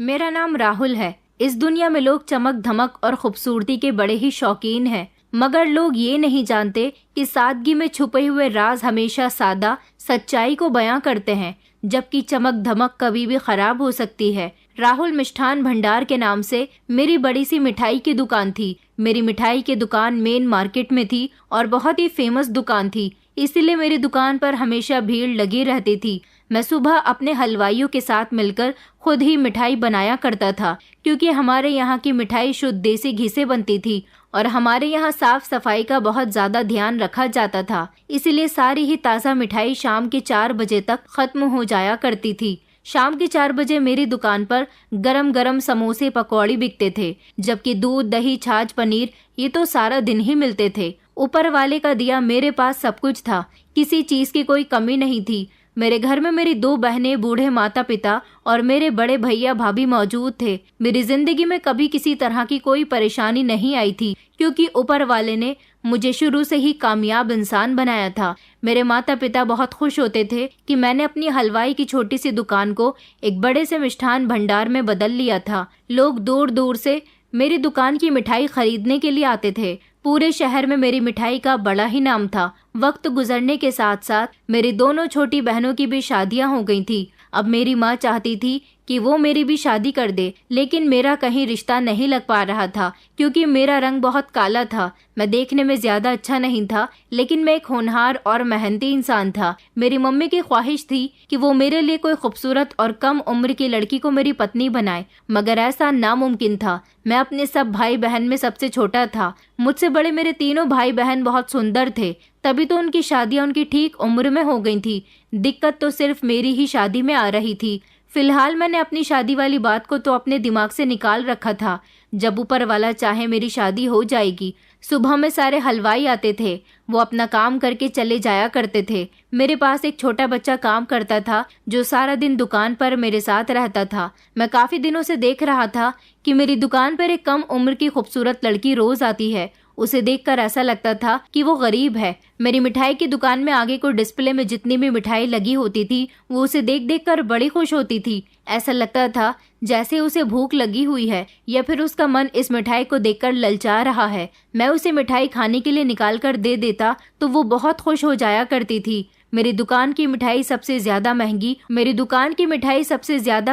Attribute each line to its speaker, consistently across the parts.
Speaker 1: मेरा नाम राहुल है। इस दुनिया में लोग चमक धमक और खूबसूरती के बड़े ही शौकीन हैं, मगर लोग ये नहीं जानते कि सादगी में छुपे हुए राज हमेशा सादा सच्चाई को बयां करते हैं, जबकि चमक धमक कभी भी खराब हो सकती है। राहुल मिष्ठान भंडार के नाम से मेरी बड़ी सी मिठाई की दुकान थी। मेरी मिठाई की दुकान मेन मार्केट में थी और बहुत ही फेमस दुकान थी, इसीलिए मेरी दुकान पर हमेशा भीड़ लगी रहती थी। मैं सुबह अपने हलवाइयों के साथ मिलकर खुद ही मिठाई बनाया करता था, क्योंकि हमारे यहाँ की मिठाई शुद्ध देसी घी से बनती थी और हमारे यहाँ साफ सफाई का बहुत ज्यादा ध्यान रखा जाता था। इसीलिए सारी ही ताज़ा मिठाई शाम के 4 बजे तक खत्म हो जाया करती थी। शाम के 4 बजे मेरी दुकान पर गरम गरम समोसे पकौड़ी बिकते थे, जबकि दूध दही छाछ पनीर ये तो सारा दिन ही मिलते थे। ऊपर वाले का दिया मेरे पास सब कुछ था, किसी चीज की कोई कमी नहीं थी। मेरे घर में मेरी 2 बहनें, बूढ़े माता पिता और मेरे बड़े भैया भाभी मौजूद थे। मेरी जिंदगी में कभी किसी तरह की कोई परेशानी नहीं आई थी, क्योंकि ऊपर वाले ने मुझे शुरू से ही कामयाब इंसान बनाया था। मेरे माता पिता बहुत खुश होते थे कि मैंने अपनी हलवाई की छोटी सी दुकान को एक बड़े से मिष्ठान भंडार में बदल लिया था। लोग दूर दूर से मेरी दुकान की मिठाई खरीदने के लिए आते थे। पूरे शहर में मेरी मिठाई का बड़ा ही नाम था। वक्त गुजरने के साथ साथ मेरी दोनों छोटी बहनों की भी शादियां हो गई थी। अब मेरी माँ चाहती थी कि वो मेरी भी शादी कर दे, लेकिन मेरा कहीं रिश्ता नहीं लग पा रहा था, क्योंकि मेरा रंग बहुत काला था। मैं देखने में ज्यादा अच्छा नहीं था, लेकिन मैं एक होनहार और मेहनती इंसान था। मेरी मम्मी की ख्वाहिश थी कि वो मेरे लिए कोई खूबसूरत और कम उम्र की लड़की को मेरी पत्नी बनाए, मगर ऐसा नामुमकिन था। मैं अपने सब भाई बहन में सबसे छोटा था। मुझसे बड़े मेरे तीनों भाई बहन बहुत सुंदर थे, तभी तो उनकी शादियां उनकी ठीक उम्र में हो गई थी। दिक्कत तो सिर्फ मेरी ही शादी में आ रही थी। फिलहाल मैंने अपनी शादी वाली बात को तो अपने दिमाग से निकाल रखा था। जब ऊपर वाला चाहे मेरी शादी हो जाएगी। सुबह में सारे हलवाई आते थे, वो अपना काम करके चले जाया करते थे। मेरे पास एक छोटा बच्चा काम करता था, जो सारा दिन दुकान पर मेरे साथ रहता था। मैं काफी दिनों से देख रहा था कि मेरी दुकान पर एक कम उम्र की खूबसूरत लड़की रोज आती है। उसे देखकर ऐसा लगता था कि वो गरीब है। मेरी मिठाई की दुकान में आगे को डिस्प्ले में जितनी भी मिठाई लगी होती थी, वो उसे देख देख कर बड़ी खुश होती थी। ऐसा लगता था जैसे उसे भूख लगी हुई है, या फिर उसका मन इस मिठाई को देखकर ललचा रहा है। मैं उसे मिठाई खाने के लिए निकाल कर दे देता तो वो बहुत खुश हो जाया करती थी। मेरी दुकान की मिठाई सबसे ज्यादा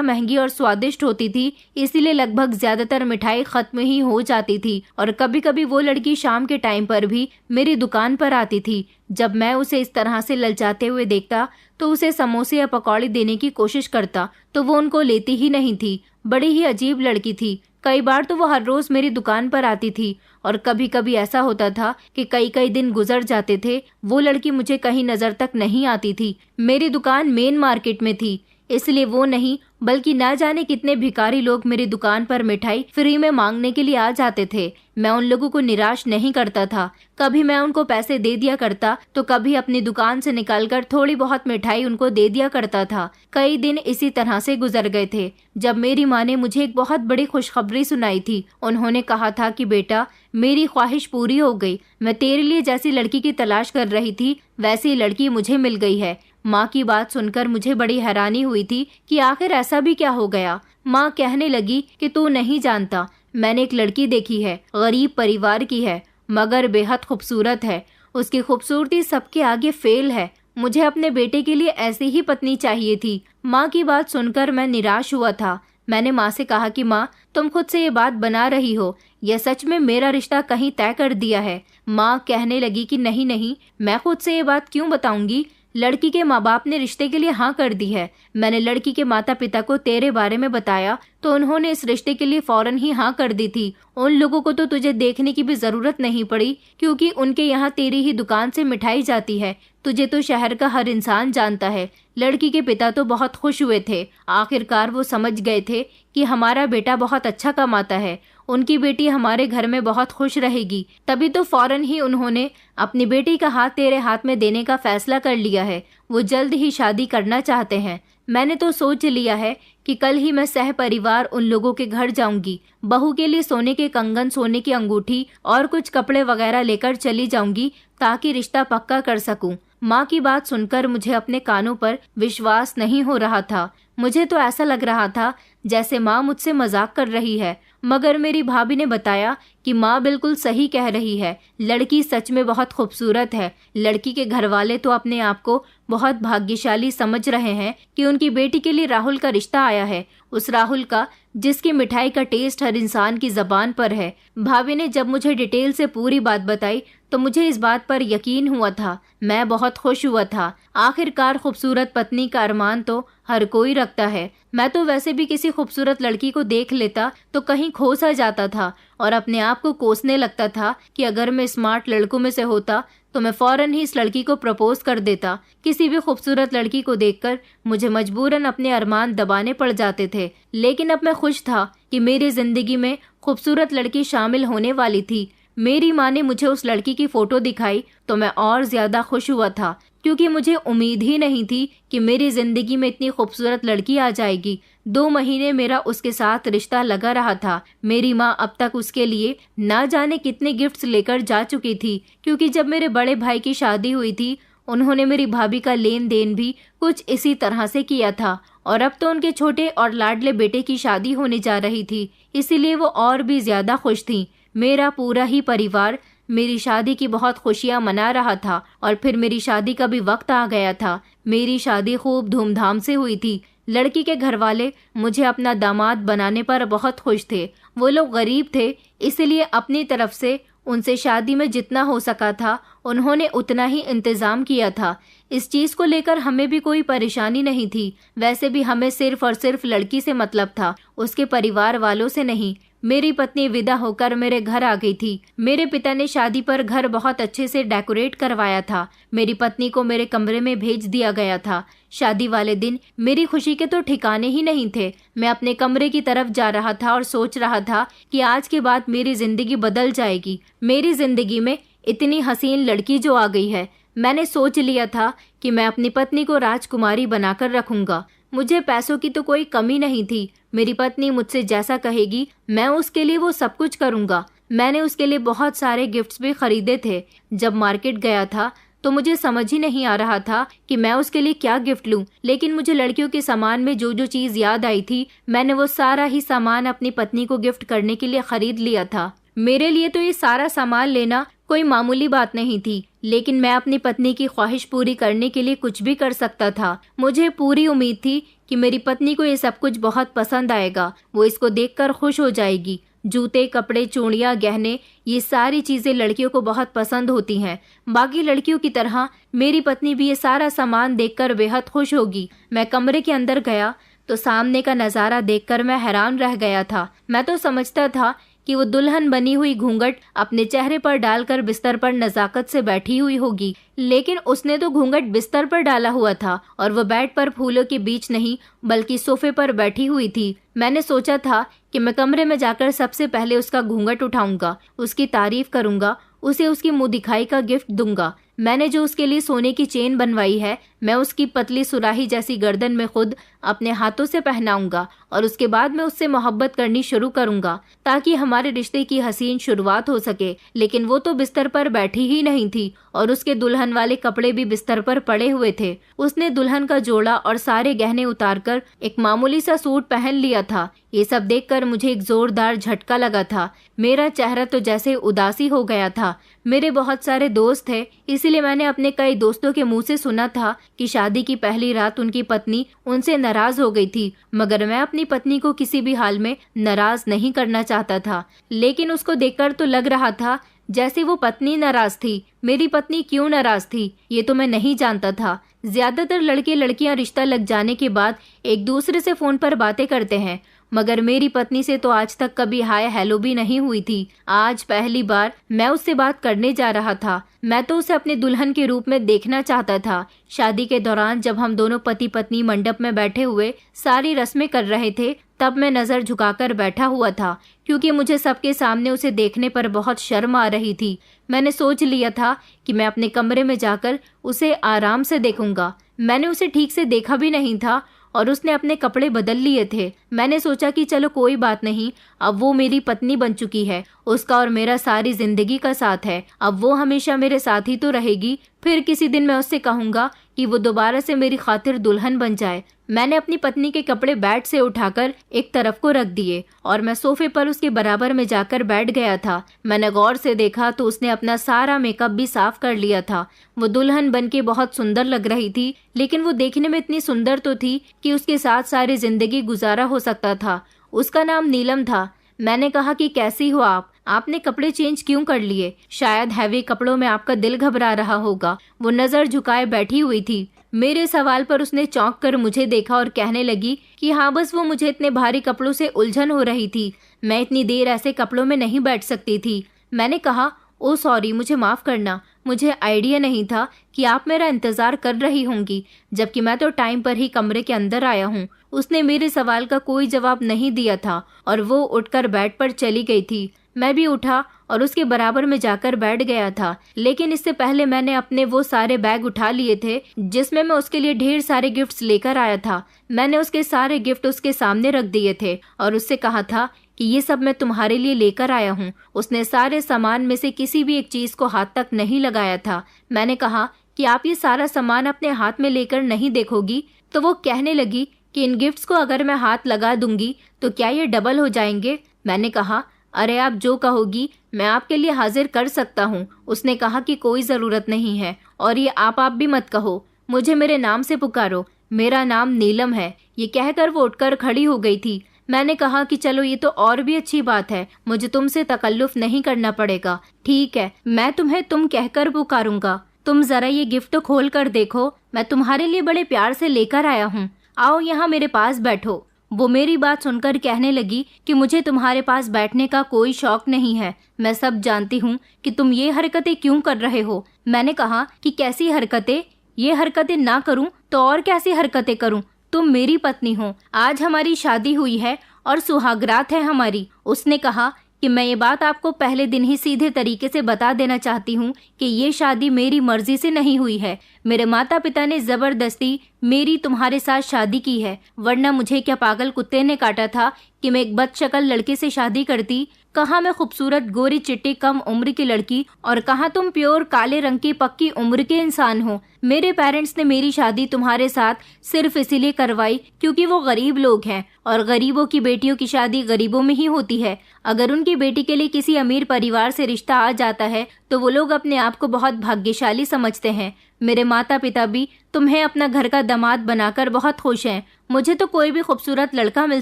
Speaker 1: महंगी और स्वादिष्ट होती थी, इसीलिए लगभग ज्यादातर मिठाई खत्म ही हो जाती थी। और कभी कभी वो लड़की शाम के टाइम पर भी मेरी दुकान पर आती थी। जब मैं उसे इस तरह से ललचाते हुए देखता तो उसे समोसे या पकौड़ी देने की कोशिश करता, तो वो उनको लेती ही नहीं थी। बड़ी ही अजीब लड़की थी। कई बार तो वो हर रोज मेरी दुकान पर आती थी, और कभी कभी ऐसा होता था कि कई कई दिन गुजर जाते थे, वो लड़की मुझे कहीं नजर तक नहीं आती थी। मेरी दुकान मेन मार्केट में थी, इसलिए वो नहीं बल्कि ना जाने कितने भिखारी लोग मेरी दुकान पर मिठाई फ्री में मांगने के लिए आ जाते थे। मैं उन लोगों को निराश नहीं करता था। कभी मैं उनको पैसे दे दिया करता, तो कभी अपनी दुकान से निकालकर थोड़ी बहुत मिठाई उनको दे दिया करता था। कई दिन इसी तरह से गुजर गए थे, जब मेरी माँ ने मुझे एक बहुत बड़ी खुशखबरी सुनाई थी। उन्होंने कहा था कि बेटा, मेरी ख्वाहिश पूरी हो गई। मैं तेरे लिए जैसी लड़की की तलाश कर रही थी, वैसी लड़की मुझे मिल गई है। माँ की बात सुनकर मुझे बड़ी हैरानी हुई थी कि आखिर ऐसा भी क्या हो गया। माँ कहने लगी कि तू नहीं जानता, मैंने एक लड़की देखी है, गरीब परिवार की है, मगर बेहद खूबसूरत है। उसकी खूबसूरती सबके आगे फेल है। मुझे अपने बेटे के लिए ऐसी ही पत्नी चाहिए थी। माँ की बात सुनकर मैं निराश हुआ था। मैंने माँ से कहा कि माँ, तुम खुद से ये बात बना रही हो, यह सच में मेरा रिश्ता कहीं तय कर दिया है। माँ कहने लगी कि नहीं नहीं, मैं खुद से ये बात क्यों बताऊंगी। लड़की के माँ बाप ने रिश्ते के लिए हाँ कर दी है। मैंने लड़की के माता पिता को तेरे बारे में बताया, तो उन्होंने इस रिश्ते के लिए फौरन ही हाँ कर दी थी। उन लोगों को तो तुझे देखने की भी जरूरत नहीं पड़ी, क्योंकि उनके यहाँ तेरी ही दुकान से मिठाई जाती है। तुझे तो शहर का हर इंसान जानता है। लड़की के पिता तो बहुत खुश हुए थे। आखिरकार वो समझ गए थे कि हमारा बेटा बहुत अच्छा कमाता है, उनकी बेटी हमारे घर में बहुत खुश रहेगी। तभी तो फौरन ही उन्होंने अपनी बेटी का हाथ तेरे हाथ में देने का फैसला कर लिया है। वो जल्द ही शादी करना चाहते हैं। मैंने तो सोच लिया है कि कल ही मैं सह परिवार उन लोगों के घर जाऊंगी। बहू के लिए सोने के कंगन, सोने की अंगूठी और कुछ कपड़े वगैरह लेकर चली जाऊंगी, ताकि रिश्ता पक्का कर सकूं। माँ की बात सुनकर मुझे अपने कानों पर विश्वास नहीं हो रहा था। मुझे तो ऐसा लग रहा था जैसे माँ मुझसे मजाक कर रही है, मगर मेरी भाभी ने बताया कि माँ बिल्कुल सही कह रही है, लड़की सच में बहुत खूबसूरत है। लड़की के घर वाले तो अपने आप को बहुत भाग्यशाली समझ रहे हैं कि उनकी बेटी के लिए राहुल का रिश्ता आया है, उस राहुल का जिसकी मिठाई का टेस्ट हर इंसान की जबान पर है। भाभी ने जब मुझे डिटेल से पूरी बात बताई तो मुझे इस बात पर यकीन हुआ था। मैं बहुत खुश हुआ था। आखिरकार खूबसूरत पत्नी का अरमान तो हर कोई रखता है। मैं तो वैसे भी किसी खूबसूरत लड़की को देख लेता तो कहीं खो सा जाता था और अपने आप को कोसने लगता था कि अगर मैं स्मार्ट लड़कों में से होता तो मैं फौरन ही इस लड़की को प्रपोज कर देता। किसी भी खूबसूरत लड़की को देखकर मुझे मजबूरन अपने अरमान दबाने पड़ जाते थे, लेकिन अब मैं खुश था कि मेरी जिंदगी में खूबसूरत लड़की शामिल होने वाली थी। मेरी माँ ने मुझे उस लड़की की फोटो दिखाई तो मैं और ज्यादा खुश हुआ था, क्योंकि मुझे उम्मीद ही नहीं थी कि मेरी जिंदगी में इतनी खूबसूरत लड़की आ जाएगी। 2 महीने मेरा उसके साथ रिश्ता लगा रहा था। मेरी माँ अब तक उसके लिए ना जाने कितने गिफ्ट्स लेकर जा चुकी थी, क्योंकि जब मेरे बड़े भाई की शादी हुई थी उन्होंने मेरी भाभी का लेन देन भी कुछ इसी तरह से किया था। और अब तो उनके छोटे और लाडले बेटे की शादी होने जा रही थी, इसीलिए वो और भी ज्यादा खुश थी। मेरा पूरा ही परिवार मेरी शादी की बहुत खुशियां मना रहा था और फिर मेरी शादी का भी वक्त आ गया था। मेरी शादी खूब धूमधाम से हुई थी। लड़की के घर वाले मुझे अपना दामाद बनाने पर बहुत खुश थे। वो लोग गरीब थे, इसलिए अपनी तरफ से उनसे शादी में जितना हो सका था उन्होंने उतना ही इंतजाम किया था। इस चीज को लेकर हमें भी कोई परेशानी नहीं थी। वैसे भी हमें सिर्फ और सिर्फ लड़की से मतलब था, उसके परिवार वालों से नहीं। मेरी पत्नी विदा होकर मेरे घर आ गई थी। मेरे पिता ने शादी पर घर बहुत अच्छे से डेकोरेट करवाया था। मेरी पत्नी को मेरे कमरे में भेज दिया गया था। शादी वाले दिन मेरी खुशी के तो ठिकाने ही नहीं थे। मैं अपने कमरे की तरफ जा रहा था और सोच रहा था कि आज के बाद मेरी जिंदगी बदल जाएगी। मेरी जिंदगी में इतनी हसीन लड़की जो आ गई है। मैंने सोच लिया था कि मैं अपनी पत्नी को राजकुमारी बनाकर रखूंगा। मुझे पैसों की तो कोई कमी नहीं थी। मेरी पत्नी मुझसे जैसा कहेगी मैं उसके लिए वो सब कुछ करूंगा। मैंने उसके लिए बहुत सारे गिफ्ट्स भी खरीदे थे। जब मार्केट गया था तो मुझे समझ ही नहीं आ रहा था कि मैं उसके लिए क्या गिफ्ट लूं, लेकिन मुझे लड़कियों के सामान में जो जो चीज याद आई थी मैंने वो सारा ही सामान अपनी पत्नी को गिफ्ट करने के लिए खरीद लिया था। मेरे लिए तो ये सारा सामान लेना कोई मामूली बात नहीं थी, लेकिन मैं अपनी पत्नी की ख्वाहिश पूरी करने के लिए कुछ भी कर सकता था। मुझे पूरी उम्मीद थी कि मेरी पत्नी को ये सब कुछ बहुत पसंद आएगा, वो इसको देखकर खुश हो जाएगी। जूते, कपड़े, चूड़ियां, गहने, ये सारी चीजें लड़कियों को बहुत पसंद होती हैं। बाकी लड़कियों की तरह मेरी पत्नी भी ये सारा सामान देखकर बेहद खुश होगी। मैं कमरे के अंदर गया तो सामने का नजारा देखकर मैं हैरान रह गया था। मैं तो समझता था कि वो दुल्हन बनी हुई घूंघट अपने चेहरे पर डालकर बिस्तर पर नजाकत से बैठी हुई होगी, लेकिन उसने तो घूंघट बिस्तर पर डाला हुआ था और वो बेड पर फूलों के बीच नहीं बल्कि सोफे पर बैठी हुई थी। मैंने सोचा था कि मैं कमरे में जाकर सबसे पहले उसका घूंघट उठाऊंगा, उसकी तारीफ करूंगा, उसे उसकी मुंह दिखाई का गिफ्ट दूंगा। मैंने जो उसके लिए सोने की चेन बनवाई है मैं उसकी पतली सुराही जैसी गर्दन में खुद अपने हाथों से पहनाऊंगा और उसके बाद मैं उससे मोहब्बत करनी शुरू करूंगा ताकि हमारे रिश्ते की हसीन शुरुआत हो सके। लेकिन वो तो बिस्तर पर बैठी ही नहीं थी और उसके दुल्हन वाले कपड़े भी बिस्तर पर पड़े हुए थे। उसने दुल्हन का जोड़ा और सारे गहने उतारकर एक मामूली सा सूट पहन लिया था। ये सब देखकर मुझे एक जोरदार झटका लगा था। मेरा चेहरा तो जैसे उदासी हो गया था। मेरे बहुत सारे दोस्त थे, इसीलिए मैंने अपने कई दोस्तों के मुंह से सुना था कि शादी की पहली रात उनकी पत्नी उनसे नाराज हो गई थी, मगर मैं अपनी पत्नी को किसी भी हाल में नाराज नहीं करना चाहता था। लेकिन उसको देखकर तो लग रहा था जैसे वो पत्नी नाराज थी। मेरी पत्नी क्यों नाराज थी ये तो मैं नहीं जानता था। ज्यादातर लड़के लड़कियां रिश्ता लग जाने के बाद एक दूसरे से फोन पर बातें करते हैं, मगर मेरी पत्नी से तो आज तक कभी हाय हेलो भी नहीं हुई थी। आज पहली बार मैं उससे बात करने जा रहा था। मैं तो उसे अपने दुल्हन के रूप में देखना चाहता था। शादी के दौरान जब हम दोनों पति पत्नी मंडप में बैठे हुए सारी रस्में कर रहे थे तब मैं नजर झुकाकर बैठा हुआ था, क्योंकि मुझे सबके सामने उसे देखने पर बहुत शर्म आ रही थी। मैंने सोच लिया था कि मैं अपने कमरे में जाकर उसे आराम से देखूंगा। मैंने उसे ठीक से देखा भी नहीं था और उसने अपने कपड़े बदल लिए थे। मैंने सोचा कि चलो कोई बात नहीं, अब वो मेरी पत्नी बन चुकी है, उसका और मेरा सारी जिंदगी का साथ है, अब वो हमेशा मेरे साथ ही तो रहेगी। फिर किसी दिन मैं उससे कहूँगा कि वो दोबारा से मेरी खातिर दुल्हन बन जाए। मैंने अपनी पत्नी के कपड़े बेड से उठाकर एक तरफ को रख दिए और मैं सोफे पर उसके बराबर में जाकर बैठ गया था। मैंने गौर से देखा तो उसने अपना सारा मेकअप भी साफ कर लिया था। वो दुल्हन बनके बहुत सुंदर लग रही थी, लेकिन वो देखने में इतनी सुंदर तो थी कि उसके साथ सारी जिंदगी गुजारा हो सकता था। उसका नाम नीलम था। मैंने कहा कि कैसी हो आप? आपने कपड़े चेंज क्यों कर लिए? शायद हैवी कपड़ों में आपका दिल घबरा रहा होगा। वो नजर झुकाए बैठी हुई थी। मेरे सवाल पर उसने चौंक कर मुझे देखा और कहने लगी कि हाँ, बस वो मुझे इतने भारी कपड़ों से उलझन हो रही थी। मैं इतनी देर ऐसे कपड़ों में नहीं बैठ सकती थी। मैंने कहा, ओ सॉरी, मुझे माफ करना। मुझे आइडिया नहीं था कि आप मेरा इंतजार कर रही होंगी, जबकि मैं तो टाइम पर ही कमरे के अंदर आया हूँ। उसने मेरे सवाल का कोई जवाब नहीं दिया था और वो उठकर बेड पर चली गई थी। मैं भी उठा और उसके बराबर में जाकर बैठ गया था, लेकिन इससे पहले मैंने अपने वो सारे बैग उठा लिए थे जिसमें मैं उसके लिए ढेर सारे गिफ्ट्स लेकर आया था। मैंने उसके सारे गिफ्ट उसके सामने रख दिए थे और उससे कहा था कि ये सब मैं तुम्हारे लिए लेकर आया हूँ। उसने सारे सामान में से किसी भी एक चीज को हाथ तक नहीं लगाया था। मैंने कहा कि आप ये सारा सामान अपने हाथ में लेकर नहीं देखोगी? तो वो कहने लगी कि इन गिफ्ट्स को अगर मैं हाथ लगा दूंगी तो क्या ये डबल हो जाएंगे? मैंने कहा, अरे आप जो कहोगी मैं आपके लिए हाजिर कर सकता हूँ। उसने कहा कि कोई ज़रूरत नहीं है और ये आप भी मत कहो, मुझे मेरे नाम से पुकारो। मेरा नाम नीलम है। ये कहकर वो उठकर खड़ी हो गई थी। मैंने कहा कि चलो ये तो और भी अच्छी बात है, मुझे तुमसे तकल्लुफ नहीं करना पड़ेगा। ठीक है, मैं तुम्हें तुम कहकर पुकारूंगा। तुम जरा ये गिफ्ट खोल कर देखो, मैं तुम्हारे लिए बड़े प्यार से लेकर आया हूँ। आओ यहाँ मेरे पास बैठो। वो मेरी बात सुनकर कहने लगी कि मुझे तुम्हारे पास बैठने का कोई शौक नहीं है। मैं सब जानती हूँ कि तुम ये हरकतें क्यों कर रहे हो। मैंने कहा कि कैसी हरकतें? ये हरकतें ना करूँ तो और कैसी हरकतें करूँ? तुम मेरी पत्नी हो, आज हमारी शादी हुई है और सुहागरात है हमारी। उसने कहा कि मैं ये बात आपको पहले दिन ही सीधे तरीके से बता देना चाहती हूँ कि ये शादी मेरी मर्जी से नहीं हुई है। मेरे माता पिता ने जबरदस्ती मेरी तुम्हारे साथ शादी की है, वरना मुझे क्या पागल कुत्ते ने काटा था कि मैं एक बदशक्ल लड़के से शादी करती? कहाँ मैं खूबसूरत गोरी चिट्टी कम उम्र की लड़की और कहाँ तुम प्योर काले रंग की पक्की उम्र के इंसान हो। मेरे पेरेंट्स ने मेरी शादी तुम्हारे साथ सिर्फ इसीलिए करवाई क्योंकि वो गरीब लोग हैं और गरीबों की बेटियों की शादी गरीबों में ही होती है। अगर उनकी बेटी के लिए किसी अमीर परिवार से रिश्ता आ जाता है तो वो लोग अपने आप को बहुत भाग्यशाली समझते हैं। मेरे माता पिता भी तुम्हें अपना घर का दामाद बनाकर बहुत खुश हैं। मुझे तो कोई भी खूबसूरत लड़का मिल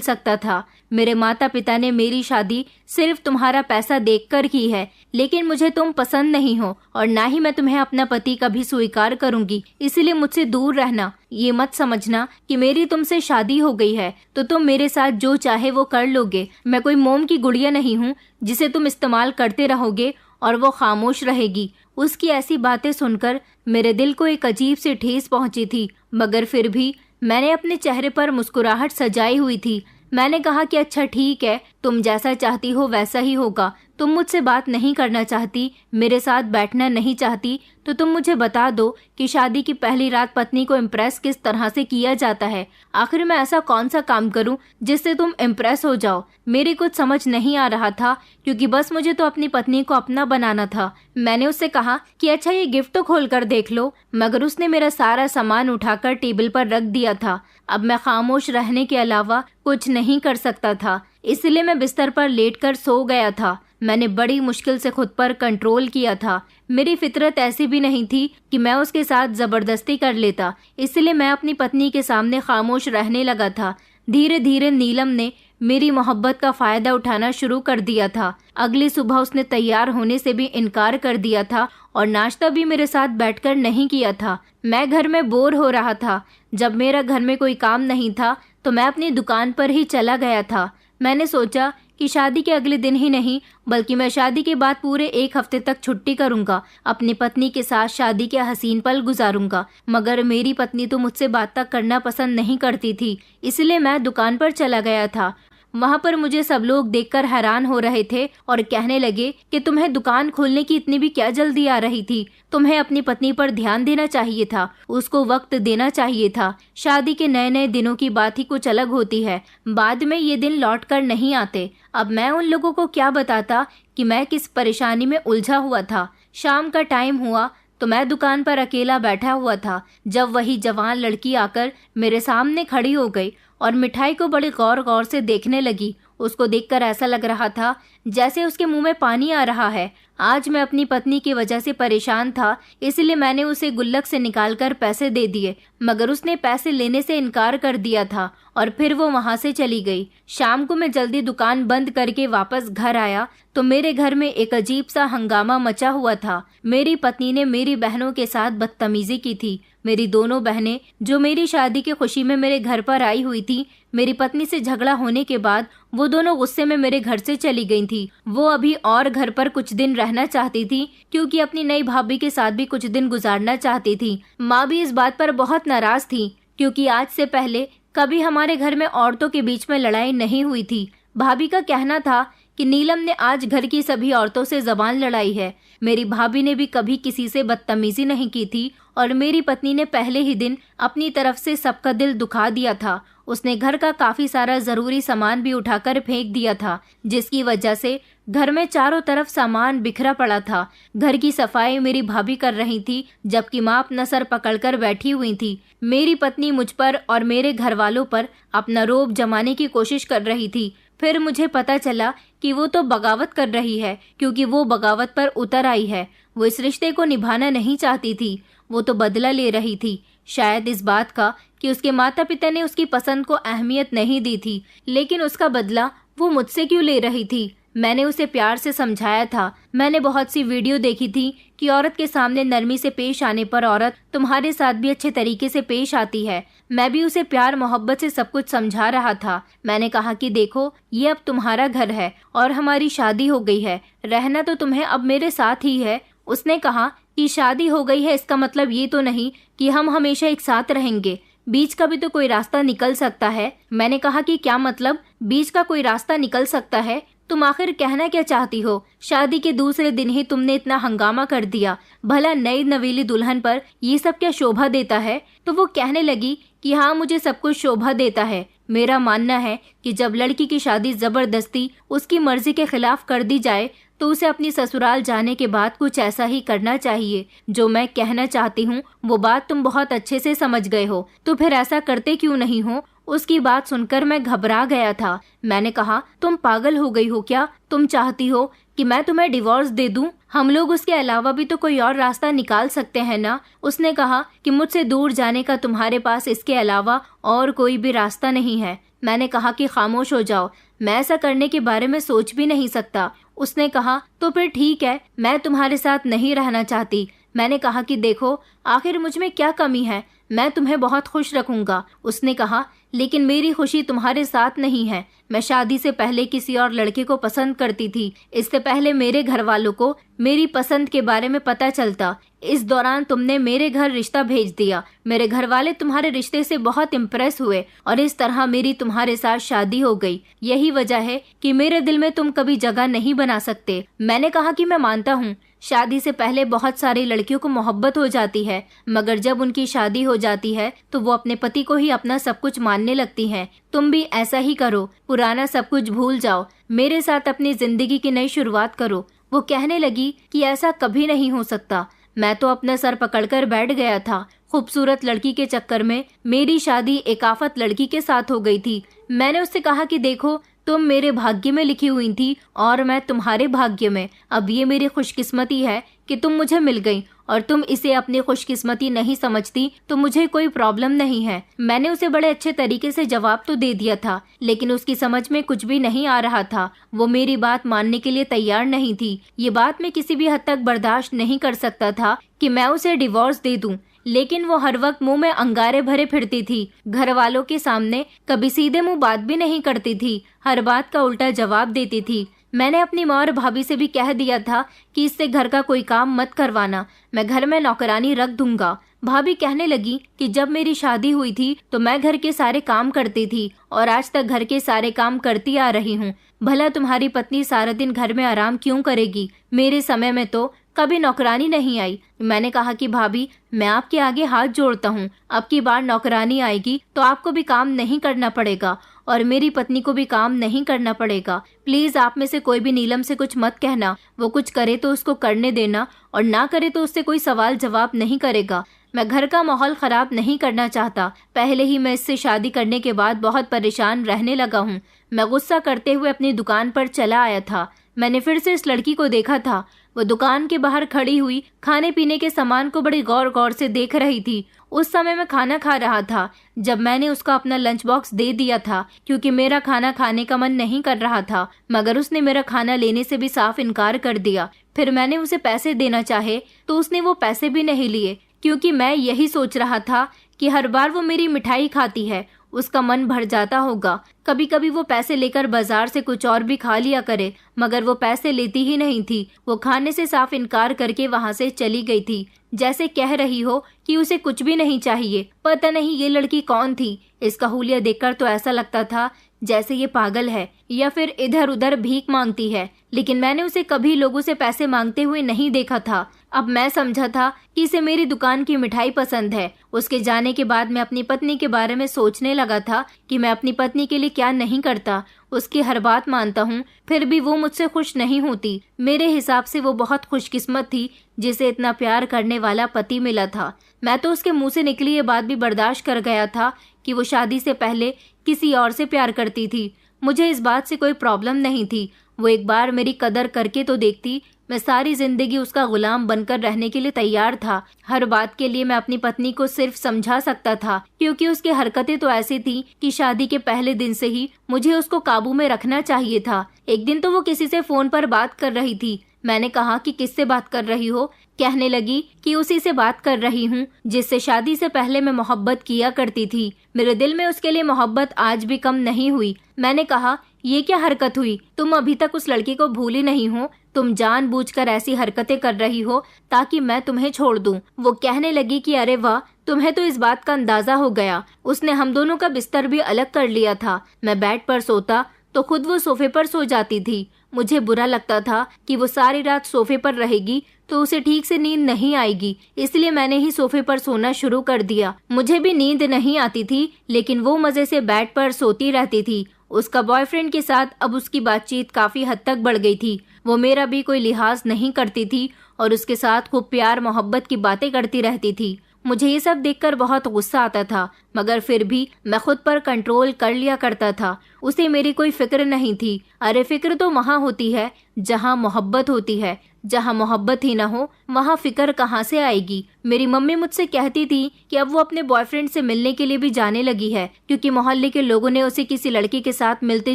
Speaker 1: सकता था। मेरे माता पिता ने मेरी शादी सिर्फ तुम्हारा पैसा देखकर की है, लेकिन मुझे तुम पसंद नहीं हो और ना ही मैं तुम्हें अपना पति कभी स्वीकार करूंगी, इसलिए मुझसे दूर रहना। ये मत समझना कि मेरी तुमसे शादी हो गई है तो तुम मेरे साथ जो चाहे वो कर लोगे। मैं कोई मोम की गुड़िया नहीं हूँ जिसे तुम इस्तेमाल करते रहोगे और वो खामोश रहेगी। उसकी ऐसी बातें सुनकर मेरे दिल को एक अजीब सी ठेस पहुंची थी, मगर फिर भी मैंने अपने चेहरे पर मुस्कुराहट सजाई हुई थी। मैंने कहा कि अच्छा ठीक है, तुम जैसा चाहती हो वैसा ही होगा। तुम मुझसे बात नहीं करना चाहती, मेरे साथ बैठना नहीं चाहती, तो तुम मुझे बता दो कि शादी की पहली रात पत्नी को इम्प्रेस किस तरह से किया जाता है। आखिर मैं ऐसा कौन सा काम करूं जिससे तुम इम्प्रेस हो जाओ? मेरी कुछ समझ नहीं आ रहा था क्योंकि बस मुझे तो अपनी पत्नी को अपना बनाना था। मैंने उससे कहा कि अच्छा ये गिफ्ट तो खोल कर देख लो, मगर उसने मेरा सारा सामान उठाकर टेबल पर रख दिया था। अब मैं खामोश रहने के अलावा कुछ नहीं कर सकता था, इसलिए मैं बिस्तर पर लेटकर सो गया था। मैंने बड़ी मुश्किल से खुद पर कंट्रोल किया था। मेरी फितरत ऐसी भी नहीं थी कि मैं उसके साथ जबरदस्ती कर लेता, इसलिए मैं अपनी पत्नी के सामने खामोश रहने लगा था। धीरे धीरे नीलम ने मेरी मोहब्बत का फायदा उठाना शुरू कर दिया था। अगली सुबह उसने तैयार होने से भी इनकार कर दिया था और नाश्ता भी मेरे साथ बैठकर नहीं किया था। मैं घर में बोर हो रहा था। जब मेरा घर में कोई काम नहीं था तो मैं अपनी दुकान पर ही चला गया था। मैंने सोचा कि शादी के अगले दिन ही नहीं बल्कि मैं शादी के बाद पूरे 1 हफ्ते तक छुट्टी करूंगा, अपनी पत्नी के साथ शादी के हसीन पल गुजारूंगा। मगर मेरी पत्नी तो मुझसे बात तक करना पसंद नहीं करती थी, इसलिए मैं दुकान पर चला गया था। वहाँ पर मुझे सब लोग देखकर हैरान हो रहे थे और कहने लगे कि तुम्हें दुकान खोलने की इतनी भी क्या जल्दी आ रही थी? तुम्हें अपनी पत्नी पर ध्यान देना चाहिए था, उसको वक्त देना चाहिए था। शादी के नए नए दिनों की बात ही कुछ अलग होती है, बाद में ये दिन लौट कर नहीं आते। अब मैं उन लोगों को क्या बताता कि मैं किस परेशानी में उलझा हुआ था। शाम का टाइम हुआ, तो मैं दुकान पर अकेला बैठा हुआ था जब वही जवान लड़की आकर मेरे सामने खड़ी हो गई और मिठाई को बड़े गौर गौर से देखने लगी। उसको देखकर ऐसा लग रहा था जैसे उसके मुंह में पानी आ रहा है। आज मैं अपनी पत्नी की वजह से परेशान था, इसलिए मैंने उसे गुल्लक से निकालकर पैसे दे दिए, मगर उसने पैसे लेने से इनकार कर दिया था और फिर वो वहां से चली गई। शाम को मैं जल्दी दुकान बंद करके वापस घर आया तो मेरे घर में एक अजीब सा हंगामा मचा हुआ था। मेरी पत्नी ने मेरी बहनों के साथ बदतमीजी की थी। मेरी दोनों बहनें जो मेरी शादी की खुशी में मेरे घर पर आई हुई थी, मेरी पत्नी से झगड़ा होने के बाद वो दोनों गुस्से में मेरे घर से चली गई थी। वो अभी और घर पर कुछ दिन रहना चाहती थी क्योंकि अपनी नई भाभी के साथ भी कुछ दिन गुजारना चाहती थी। माँ भी इस बात पर बहुत नाराज थी क्योंकि आज से पहले कभी हमारे घर में औरतों के बीच में लड़ाई नहीं हुई थी। भाभी का कहना था कि नीलम ने आज घर की सभी औरतों से जबान लड़ाई है। मेरी भाभी ने भी कभी किसी से बदतमीजी नहीं की थी और मेरी पत्नी ने पहले ही दिन अपनी तरफ से सबका दिल दुखा दिया था। उसने घर का काफी सारा जरूरी सामान भी उठाकर फेंक दिया था, जिसकी वजह से घर में चारों तरफ सामान बिखरा पड़ा था। घर की सफाई मेरी भाभी कर रही थी जबकि माँ अपना सर पकड़कर बैठी हुई थी। मेरी पत्नी मुझ पर और मेरे घर वालों पर अपना रोब जमाने की कोशिश कर रही थी। फिर मुझे पता चला कि वो तो बगावत कर रही है क्योंकि वो बगावत पर उतर आई है। वो इस रिश्ते को निभाना नहीं चाहती थी, वो तो बदला ले रही थी, शायद इस बात का कि उसके माता पिता ने उसकी पसंद को अहमियत नहीं दी थी, लेकिन उसका बदला वो मुझसे क्यों ले रही थी। मैंने उसे प्यार से समझाया था। मैंने बहुत सी वीडियो देखी थी कि औरत के सामने नरमी से पेश आने पर औरत तुम्हारे साथ भी अच्छे तरीके से पेश आती है। मैं भी उसे प्यार मोहब्बत से सब कुछ समझा रहा था। मैंने कहा कि देखो, ये अब तुम्हारा घर है और हमारी शादी हो गई है, रहना तो तुम्हें अब मेरे साथ ही है। उसने कहा कि शादी हो गई है इसका मतलब ये तो नहीं कि हम हमेशा एक साथ रहेंगे, बीच का भी तो कोई रास्ता निकल सकता है। मैंने कहा कि क्या मतलब, बीच का कोई रास्ता निकल सकता है? तुम आखिर कहना क्या चाहती हो? शादी के दूसरे दिन ही तुमने इतना हंगामा कर दिया, भला नई नवेली दुल्हन पर ये सब क्या शोभा देता है? तो वो कहने लगी कि हाँ, मुझे सब कुछ शोभा देता है। मेरा मानना है कि जब लड़की की शादी जबरदस्ती उसकी मर्जी के खिलाफ कर दी जाए तो उसे अपनी ससुराल जाने के बाद कुछ ऐसा ही करना चाहिए। जो मैं कहना चाहती हूँ वो बात तुम बहुत अच्छे से समझ गए हो, तो फिर ऐसा करते क्यों नहीं हो? उसकी बात सुनकर मैं घबरा गया था। मैंने कहा, तुम पागल हो गई हो क्या? तुम चाहती हो कि मैं तुम्हें डिवोर्स दे दूं? हम लोग उसके अलावा भी तो कोई और रास्ता निकाल सकते हैं ना। उसने कहा कि मुझसे दूर जाने का तुम्हारे पास इसके अलावा और कोई भी रास्ता नहीं है। मैंने कहा कि खामोश हो जाओ, मैं ऐसा करने के बारे में सोच भी नहीं सकता। उसने कहा, तो फिर ठीक है, मैं तुम्हारे साथ नहीं रहना चाहती। मैंने कहा कि देखो, आखिर मुझ में क्या कमी है, मैं तुम्हें बहुत खुश रखूंगा। उसने कहा, लेकिन मेरी खुशी तुम्हारे साथ नहीं है। मैं शादी से पहले किसी और लड़के को पसंद करती थी। इससे पहले मेरे घर वालों को मेरी पसंद के बारे में पता चलता। इस दौरान तुमने मेरे घर रिश्ता भेज दिया। मेरे घर वाले तुम्हारे रिश्ते से बहुत इम्प्रेस हुए और इस तरह मेरी तुम्हारे साथ शादी हो गई। यही वजह है कि मेरे दिल में तुम कभी जगह नहीं बना सकते। मैंने कहा कि मैं मानता हूँ, शादी से पहले बहुत सारी लड़कियों को मोहब्बत हो जाती है, मगर जब उनकी शादी हो जाती है तो वो अपने पति को ही अपना सब कुछ मानने लगती हैं। तुम भी ऐसा ही करो, पुराना सब कुछ भूल जाओ, मेरे साथ अपनी जिंदगी की नई शुरुआत करो। वो कहने लगी कि ऐसा कभी नहीं हो सकता। मैं तो अपना सर पकड़कर बैठ गया था। खूबसूरत लड़की के चक्कर में मेरी शादी एक आफत लड़की के साथ हो गई थी। मैंने उससे कहा कि देखो, तुम मेरे भाग्य में लिखी हुई थी और मैं तुम्हारे भाग्य में। अब ये मेरी खुशकिस्मती है कि तुम मुझे मिल गई और तुम इसे अपनी खुशकिस्मती नहीं समझती तो मुझे कोई प्रॉब्लम नहीं है। मैंने उसे बड़े अच्छे तरीके से जवाब तो दे दिया था, लेकिन उसकी समझ में कुछ भी नहीं आ रहा था। वो मेरी बात मानने के लिए तैयार नहीं थी। ये बात मैं किसी भी हद तक बर्दाश्त नहीं कर सकता था कि मैं उसे डिवोर्स दे दूं, लेकिन वो हर वक्त मुंह में अंगारे भरे फिरती थी। घर वालों के सामने कभी सीधे मुंह बात भी नहीं करती थी, हर बात का उल्टा जवाब देती थी। मैंने अपनी माँ और भाभी से भी कह दिया था कि इससे घर का कोई काम मत करवाना, मैं घर में नौकरानी रख दूंगा। भाभी कहने लगी कि जब मेरी शादी हुई थी तो मैं घर के सारे काम करती थी और आज तक घर के सारे काम करती आ रही हूँ। भला तुम्हारी पत्नी सारा दिन घर में आराम क्यों करेगी? मेरे समय में तो कभी नौकरानी नहीं आई। मैंने कहा कि भाभी, मैं आपके आगे हाथ जोड़ता हूँ, अब की बार नौकरानी आएगी तो आपको भी काम नहीं करना पड़ेगा और मेरी पत्नी को भी काम नहीं करना पड़ेगा। प्लीज आप में से कोई भी नीलम से कुछ मत कहना। वो कुछ करे तो उसको करने देना और ना करे तो उससे कोई सवाल जवाब नहीं करेगा। मैं घर का माहौल खराब नहीं करना चाहता। पहले ही मैं इससे शादी करने के बाद बहुत परेशान रहने लगा हूँ। मैं गुस्सा करते हुए अपनी दुकान पर चला आया था। मैंने फिर से इस लड़की को देखा था। वो दुकान के बाहर खड़ी हुई खाने पीने के सामान को बड़ी गौर गौर से देख रही थी। उस समय मैं खाना खा रहा था जब मैंने उसको अपना लंच बॉक्स दे दिया था, क्योंकि मेरा खाना खाने का मन नहीं कर रहा था। मगर उसने मेरा खाना लेने से भी साफ इनकार कर दिया। फिर मैंने उसे पैसे देना चाहे तो उसने वो पैसे भी नहीं लिए, क्योंकि मैं यही सोच रहा था कि हर बार वो मेरी मिठाई खाती है, उसका मन भर जाता होगा। कभी कभी वो पैसे लेकर बाजार से कुछ और भी खा लिया करे, मगर वो पैसे लेती ही नहीं थी। वो खाने से साफ इनकार करके वहाँ से चली गई थी, जैसे कह रही हो कि उसे कुछ भी नहीं चाहिए। पता नहीं ये लड़की कौन थी। इसका हुलिया देखकर तो ऐसा लगता था जैसे ये पागल है या फिर इधर उधर भीख मांगती है। लेकिन मैंने उसे कभी लोगों से पैसे मांगते हुए नहीं देखा था। अब मैं समझा था कि इसे मेरी दुकान की मिठाई पसंद है। उसके जाने के बाद मैं अपनी पत्नी के बारे में सोचने लगा था कि मैं अपनी पत्नी के लिए क्या नहीं करता। उसकी हर बात मानता हूँ, फिर भी वो मुझसे खुश नहीं होती। मेरे हिसाब से वो बहुत खुशकिस्मत थी जिसे इतना प्यार करने वाला पति मिला था। मैं तो उसके मुंह से निकली ये बात भी बर्दाश्त कर गया था कि वो शादी से पहले किसी और से प्यार करती थी। मुझे इस बात से कोई प्रॉब्लम नहीं थी। वो एक बार मेरी कदर करके तो देखती। मैं सारी जिंदगी उसका गुलाम बनकर रहने के लिए तैयार था। हर बात के लिए मैं अपनी पत्नी को सिर्फ समझा सकता था, क्योंकि उसकी हरकतें तो ऐसी थी कि शादी के पहले दिन से ही मुझे उसको काबू में रखना चाहिए था। एक दिन तो वो किसी से फोन पर बात कर रही थी। मैंने कहा कि किससे बात कर रही हो? कहने लगी कि उसी से बात कर रही हूँ जिससे शादी से पहले मैं मोहब्बत किया करती थी। मेरे दिल में उसके लिए मोहब्बत आज भी कम नहीं हुई। मैंने कहा, ये क्या हरकत हुई? तुम अभी तक उस लड़की को भूली नहीं हो। तुम जानबूझकर ऐसी हरकतें कर रही हो ताकि मैं तुम्हें छोड़ दूं। वो कहने लगी कि अरे वाह, तुम्हें तो इस बात का अंदाजा हो गया। उसने हम दोनों का बिस्तर भी अलग कर लिया था। मैं बेड पर सोता तो खुद वो सोफे पर सो जाती थी। मुझे बुरा लगता था कि वो सारी रात सोफे पर रहेगी तो उसे ठीक से नींद नहीं आएगी, इसलिए मैंने ही सोफे पर सोना शुरू कर दिया। मुझे भी नींद नहीं आती थी, लेकिन वो मजे से बेड पर सोती रहती थी। उसका बॉयफ्रेंड के साथ अब उसकी बातचीत काफी हद तक बढ़ गई थी। वो मेरा भी कोई लिहाज नहीं करती थी और उसके साथ खूब प्यार मोहब्बत की बातें करती रहती थी। मुझे ये सब देखकर बहुत गुस्सा आता था, मगर फिर भी मैं खुद पर कंट्रोल कर लिया करता था। उसे मेरी कोई फिक्र नहीं थी। अरे फिक्र तो वहाँ होती है जहाँ मोहब्बत होती है। जहाँ मोहब्बत ही ना हो वहाँ फिक्र कहाँ से आएगी? मेरी मम्मी मुझसे कहती थी कि अब वो अपने बॉयफ्रेंड से मिलने के लिए भी जाने लगी है, क्योंकि मोहल्ले के लोगों ने उसे किसी लड़की के साथ मिलते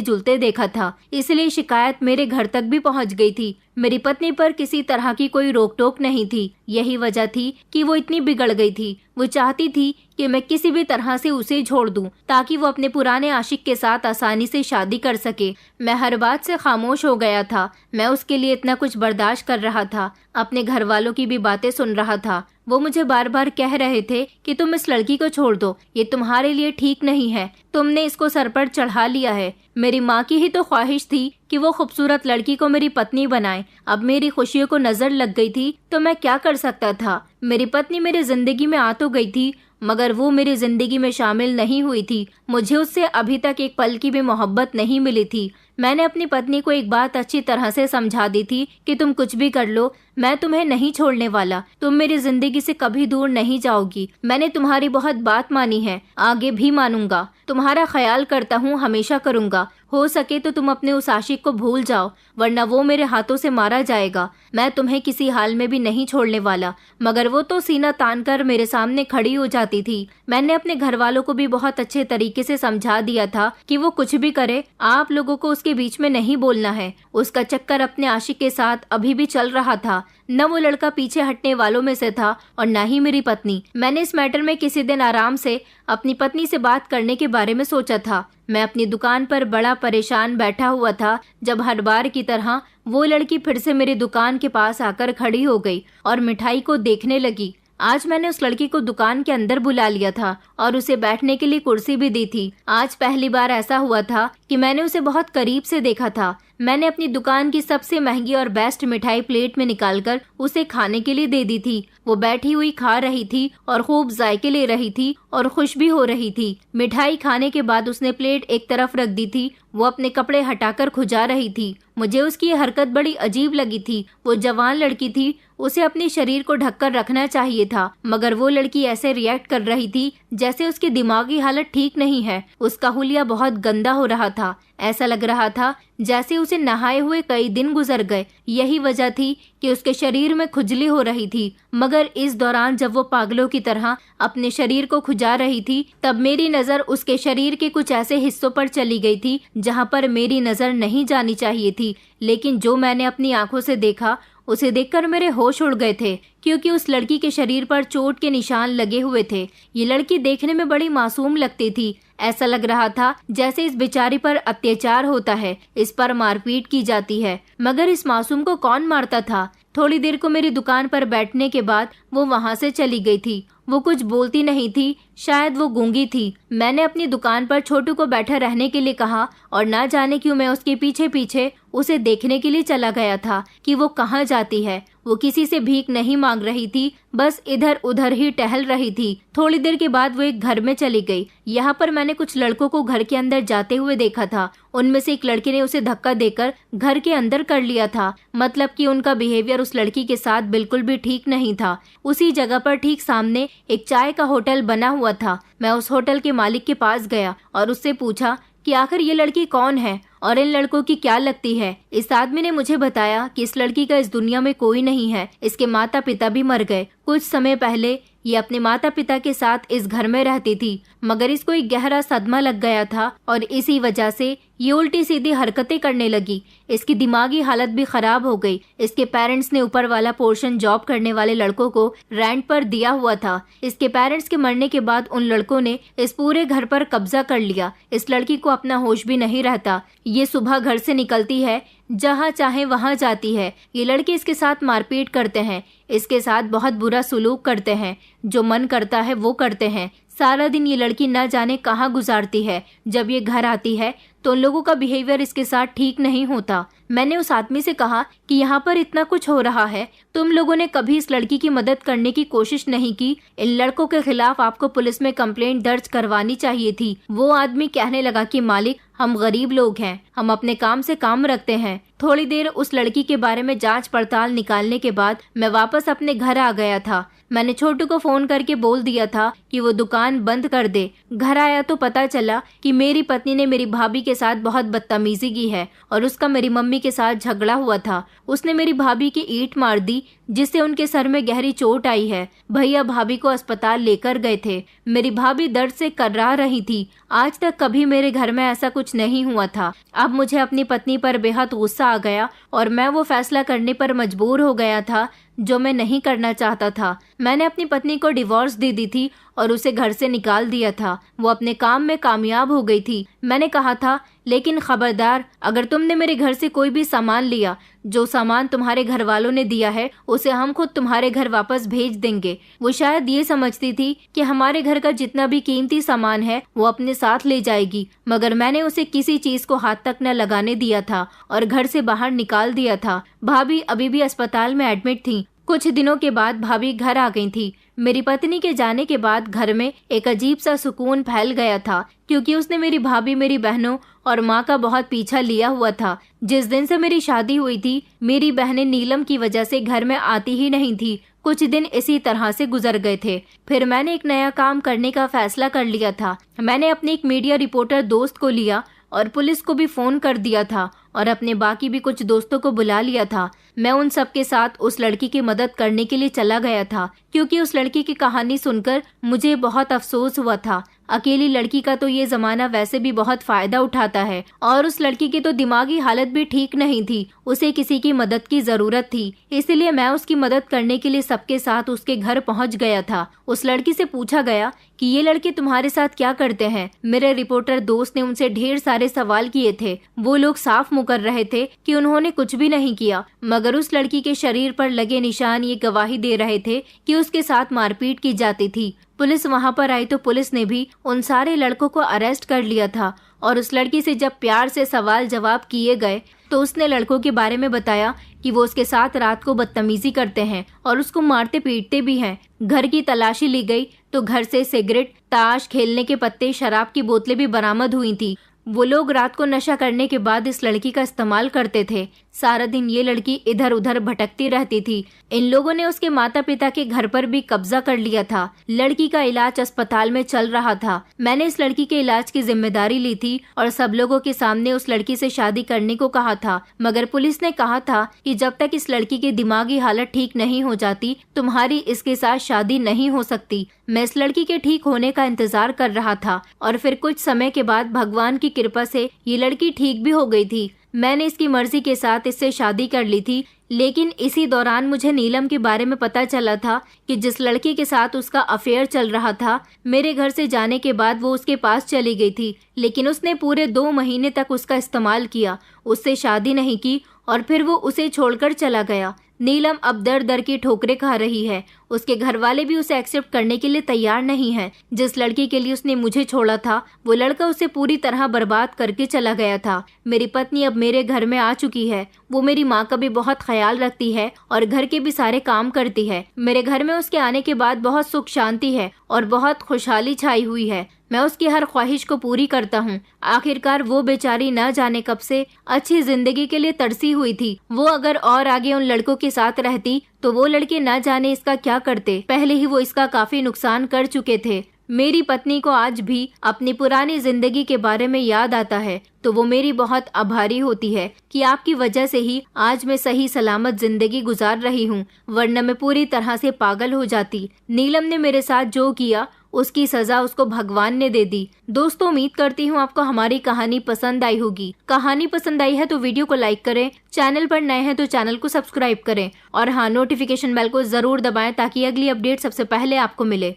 Speaker 1: जुलते देखा था। इसलिए शिकायत मेरे घर तक भी पहुँच गई थी। मेरी पत्नी पर किसी तरह की कोई रोक टोक नहीं थी। यही वजह थी कि वो इतनी बिगड़ गई थी। वो चाहती थी कि मैं किसी भी तरह से उसे छोड़ दूं, ताकि वो अपने पुराने आशिक के साथ आसानी से शादी कर सके। मैं हर बात से खामोश हो गया था। मैं उसके लिए इतना कुछ बर्दाश्त कर रहा था। अपने घर वालों की भी बातें सुन रहा था। वो मुझे बार बार कह रहे थे कि तुम इस लड़की को छोड़ दो, ये तुम्हारे लिए ठीक नहीं है, तुमने इसको सर पर चढ़ा लिया है। मेरी माँ की ही तो ख्वाहिश थी कि वो खूबसूरत लड़की को मेरी पत्नी बनाए। अब मेरी खुशियों को नजर लग गई थी तो मैं क्या कर सकता था? मेरी पत्नी मेरी जिंदगी में आ तो गई थी, मगर वो मेरी जिंदगी में शामिल नहीं हुई थी। मुझे उससे अभी तक एक पल की भी मोहब्बत नहीं मिली थी। मैंने अपनी पत्नी को एक बात अच्छी तरह से समझा दी थी कि तुम कुछ भी कर लो, मैं तुम्हें नहीं छोड़ने वाला। तुम मेरी जिंदगी से कभी दूर नहीं जाओगी। मैंने तुम्हारी बहुत बात मानी है, आगे भी मानूंगा। तुम्हारा ख्याल करता हूँ, हमेशा करूंगा। हो सके तो तुम अपने उस आशिक को भूल जाओ, वरना वो मेरे हाथों से मारा जाएगा। मैं तुम्हें किसी हाल में भी नहीं छोड़ने वाला। मगर वो तो सीना तान कर मेरे सामने खड़ी हो जाती थी। मैंने अपने घर वालों को भी बहुत अच्छे तरीके से समझा दिया था कि वो कुछ भी करे, आप लोगों को उसके बीच में नहीं बोलना है। उसका चक्कर अपने आशिक के साथ अभी भी चल रहा था। न वो लड़का पीछे हटने वालों में से था और न ही मेरी पत्नी। मैंने इस मैटर में किसी दिन आराम से अपनी पत्नी से बात करने के बारे में सोचा था। मैं अपनी दुकान पर बड़ा परेशान बैठा हुआ था जब हर बार की तरह वो लड़की फिर से मेरी दुकान के पास आकर खड़ी हो गई और मिठाई को देखने लगी। आज मैंने उस लड़की को दुकान के अंदर बुला लिया था और उसे बैठने के लिए कुर्सी भी दी थी। आज पहली बार ऐसा हुआ था कि मैंने उसे बहुत करीब से देखा था। मैंने अपनी दुकान की सबसे महंगी और बेस्ट मिठाई प्लेट में निकालकर उसे खाने के लिए दे दी थी। वो बैठी हुई खा रही थी और खूब जायके ले रही थी और खुश भी हो रही थी। मिठाई खाने के बाद उसने प्लेट एक तरफ रख दी थी। वो अपने कपड़े हटाकर खुजा रही थी। मुझे उसकी ये हरकत बड़ी अजीब लगी थी। वो जवान लड़की थी, उसे अपने शरीर को ढककर रखना चाहिए था, मगर वो लड़की ऐसे रिएक्ट कर रही थी जैसे उसकी दिमागी हालत ठीक नहीं है। उसका हुलिया बहुत गंदा हो रहा था। ऐसा लग रहा था जैसे उसे नहाए हुए कई दिन गुजर गए। यही वजह थी कि उसके शरीर में खुजली हो रही थी। मगर इस दौरान जब वो पागलों की तरह अपने शरीर को खुजा रही थी, तब मेरी नजर उसके शरीर के कुछ ऐसे हिस्सों पर चली गई थी जहां पर मेरी नजर नहीं जानी चाहिए थी। लेकिन जो मैंने अपनी आंखों से देखा, उसे देखकर मेरे होश उड़ गए थे, क्योंकि उस लड़की के शरीर पर चोट के निशान लगे हुए थे। ये लड़की देखने में बड़ी मासूम लगती थी। ऐसा लग रहा था जैसे इस बेचारी पर अत्याचार होता है, इस पर मारपीट की जाती है। मगर इस मासूम को कौन मारता था? थोड़ी देर को मेरी दुकान पर बैठने के बाद वो वहाँ से चली गई थी। वो कुछ बोलती नहीं थी, शायद वो गूंगी थी। मैंने अपनी दुकान पर छोटू को बैठा रहने के लिए कहा और ना जाने क्यों मैं उसके पीछे पीछे उसे देखने के लिए चला गया था कि वो कहाँ जाती है। वो किसी से भीख नहीं मांग रही थी, बस इधर उधर ही टहल रही थी। थोड़ी देर के बाद वो एक घर में चली गई। यहाँ पर मैंने कुछ लड़कों को घर के अंदर जाते हुए देखा था। उनमें से एक लड़के ने उसे धक्का देकर घर के अंदर कर लिया था। मतलब कि उनका बिहेवियर उस लड़की के साथ बिल्कुल भी ठीक नहीं था। उसी जगह पर ठीक सामने एक चाय का होटल बना हुआ था। मैं उस होटल के मालिक के पास गया और उससे पूछा कि आखिर ये लड़की कौन है और इन लड़कों की क्या लगती है। इस आदमी ने मुझे बताया कि इस लड़की का इस दुनिया में कोई नहीं है। इसके माता पिता भी मर गए। कुछ समय पहले ये अपने माता पिता के साथ इस घर में रहती थी, मगर इसको एक गहरा सदमा लग गया था और इसी वजह से ये उल्टी सीधी हरकतें करने लगी। इसकी दिमागी हालत भी खराब हो गई। इसके पेरेंट्स ने ऊपर वाला पोर्शन जॉब करने वाले लड़कों को रेंट पर दिया हुआ था। इसके पेरेंट्स के मरने के बाद उन लड़कों ने इस पूरे घर पर कब्जा कर लिया। इस लड़की को अपना होश भी नहीं रहता। ये सुबह घर से निकलती है, जहाँ चाहे वहाँ जाती है। ये लड़के इसके साथ मारपीट करते हैं, इसके साथ बहुत बुरा सुलूक करते हैं, जो मन करता है वो करते हैं। सारा दिन ये लड़की न जाने कहाँ गुजारती है। जब ये घर आती है तो उन लोगों का बिहेवियर इसके साथ ठीक नहीं होता। मैंने उस आदमी से कहा कि यहाँ पर इतना कुछ हो रहा है, तुम लोगों ने कभी इस लड़की की मदद करने की कोशिश नहीं की? इन लड़कों के खिलाफ आपको पुलिस में कंप्लेंट दर्ज करवानी चाहिए थी। वो आदमी कहने लगा कि मालिक, हम गरीब लोग हैं, हम अपने काम से काम रखते हैं। थोड़ी देर उस लड़की के बारे में जांच पड़ताल निकालने के बाद मैं वापस अपने घर आ गया था। मैंने छोटू को फोन करके बोल दिया था कि वो दुकान बंद कर दे। घर आया तो पता चला कि मेरी पत्नी ने मेरी भाभी के साथ बहुत बदतमीजी की है और उसका मेरी मम्मी के साथ झगड़ा हुआ था। उसने मेरी भाभी की ईंट मार दी, जिससे उनके सर में गहरी चोट आई है। भैया भाभी को अस्पताल लेकर गए थे। मेरी भाभी दर्द से कर्रा रही थी। आज तक कभी मेरे घर में ऐसा कुछ नहीं हुआ था। अब मुझे अपनी पत्नी पर बेहद गुस्सा आ गया और मैं वो फैसला करने पर मजबूर हो गया था जो मैं नहीं करना चाहता था। मैंने अपनी पत्नी को डिवोर्स दे दी थी और उसे घर से निकाल दिया था। वो अपने काम में कामयाब हो गई थी। मैंने कहा था, लेकिन खबरदार, अगर तुमने मेरे घर से कोई भी सामान लिया, जो सामान तुम्हारे घर वालों ने दिया है उसे हम खुद तुम्हारे घर वापस भेज देंगे। वो शायद ये समझती थी कि हमारे घर का जितना भी कीमती सामान है वो अपने साथ ले जाएगी, मगर मैंने उसे किसी चीज को हाथ तक न लगाने दिया था और घर से बाहर निकाल दिया था। भाभी अभी भी अस्पताल में एडमिट थी। कुछ दिनों के बाद भाभी घर आ गई थी। मेरी पत्नी के जाने के बाद घर में एक अजीब सा सुकून फैल गया था, क्योंकि उसने मेरी भाभी, मेरी बहनों और माँ का बहुत पीछा लिया हुआ था। जिस दिन से मेरी शादी हुई थी, मेरी बहनें नीलम की वजह से घर में आती ही नहीं थी। कुछ दिन इसी तरह से गुजर गए थे। फिर मैंने एक नया काम करने का फैसला कर लिया था। मैंने अपने एक मीडिया रिपोर्टर दोस्त को लिया और पुलिस को भी फोन कर दिया था और अपने बाकी भी कुछ दोस्तों को बुला लिया था। मैं उन सब के साथ उस लड़की की मदद करने के लिए चला गया था, क्योंकि उस लड़की की कहानी सुनकर मुझे बहुत अफसोस हुआ था। अकेली लड़की का तो ये जमाना वैसे भी बहुत फायदा उठाता है और उस लड़की की तो दिमागी हालत भी ठीक नहीं थी। उसे किसी की मदद की जरूरत थी, इसलिए मैं उसकी मदद करने के लिए सबके साथ उसके घर पहुंच गया था। उस लड़की से पूछा गया कि ये लड़के तुम्हारे साथ क्या करते हैं। मेरे रिपोर्टर दोस्त ने उनसे ढेर सारे सवाल किए थे। वो लोग साफ मुकर रहे थे कि उन्होंने कुछ भी नहीं किया, मगर उस लड़की के शरीर पर लगे निशान ये गवाही दे रहे थे कि उसके साथ मारपीट की जाती थी। पुलिस वहां पर आई तो पुलिस ने भी उन सारे लड़कों को अरेस्ट कर लिया था और उस लड़की से जब प्यार से सवाल जवाब किए गए तो उसने लड़कों के बारे में बताया कि वो उसके साथ रात को बदतमीजी करते हैं और उसको मारते पीटते भी हैं। घर की तलाशी ली गई तो घर से सिगरेट, ताश खेलने के पत्ते, शराब की बोतलें भी बरामद हुई थी। वो लोग रात को नशा करने के बाद इस लड़की का इस्तेमाल करते थे। सारा दिन ये लड़की इधर उधर भटकती रहती थी। इन लोगों ने उसके माता पिता के घर पर भी कब्जा कर लिया था। लड़की का इलाज अस्पताल में चल रहा था। मैंने इस लड़की के इलाज की जिम्मेदारी ली थी और सब लोगों के सामने उस लड़की से शादी करने को कहा था, मगर पुलिस ने कहा था कि जब तक इस लड़की की दिमागी हालत ठीक नहीं हो जाती तुम्हारी इसके साथ शादी नहीं हो सकती। मैं इस लड़की के ठीक होने का इंतजार कर रहा था और फिर कुछ समय के बाद भगवान की कृपा से ये लड़की ठीक भी हो गई थी। मैंने इसकी मर्जी के साथ इससे शादी कर ली थी, लेकिन इसी दौरान मुझे नीलम के बारे में पता चला था कि जिस लड़की के साथ उसका अफेयर चल रहा था, मेरे घर से जाने के बाद वो उसके पास चली गई थी, लेकिन उसने पूरे 2 महीने तक उसका इस्तेमाल किया, उससे शादी नहीं की और फिर वो उसे छोड़कर चला गया। नीलम अब दर दर की ठोकरें खा रही है। उसके घर वाले भी उसे एक्सेप्ट करने के लिए तैयार नहीं हैं। जिस लड़की के लिए उसने मुझे छोड़ा था वो लड़का उसे पूरी तरह बर्बाद करके चला गया था। मेरी पत्नी अब मेरे घर में आ चुकी है। वो मेरी माँ का भी बहुत ख्याल रखती है और घर के भी सारे काम करती है। मेरे घर में उसके आने के बाद बहुत सुख शांति है और बहुत खुशहाली छाई हुई है। मैं उसकी हर ख्वाहिश को पूरी करता हूँ। आखिरकार वो बेचारी न जाने कब से अच्छी जिंदगी के लिए तरसी हुई थी। वो अगर और आगे उन लड़कों के साथ रहती तो वो लड़के न जाने इसका क्या करते। पहले ही वो इसका काफी नुकसान कर चुके थे। मेरी पत्नी को आज भी अपनी पुरानी जिंदगी के बारे में याद आता है तो वो मेरी बहुत आभारी होती है कि आपकी वजह से ही आज मैं सही सलामत जिंदगी गुजार रही हूँ, वरना मैं पूरी तरह से पागल हो जाती। नीलम ने मेरे साथ जो किया उसकी सजा उसको भगवान ने दे दी। दोस्तों, उम्मीद करती हूँ आपको हमारी कहानी पसंद आई होगी। कहानी पसंद आई है तो वीडियो को लाइक करें, चैनल पर नए हैं तो चैनल को सब्सक्राइब करें और हाँ, नोटिफिकेशन बेल को जरूर दबाएं ताकि अगली अपडेट सबसे पहले आपको मिले।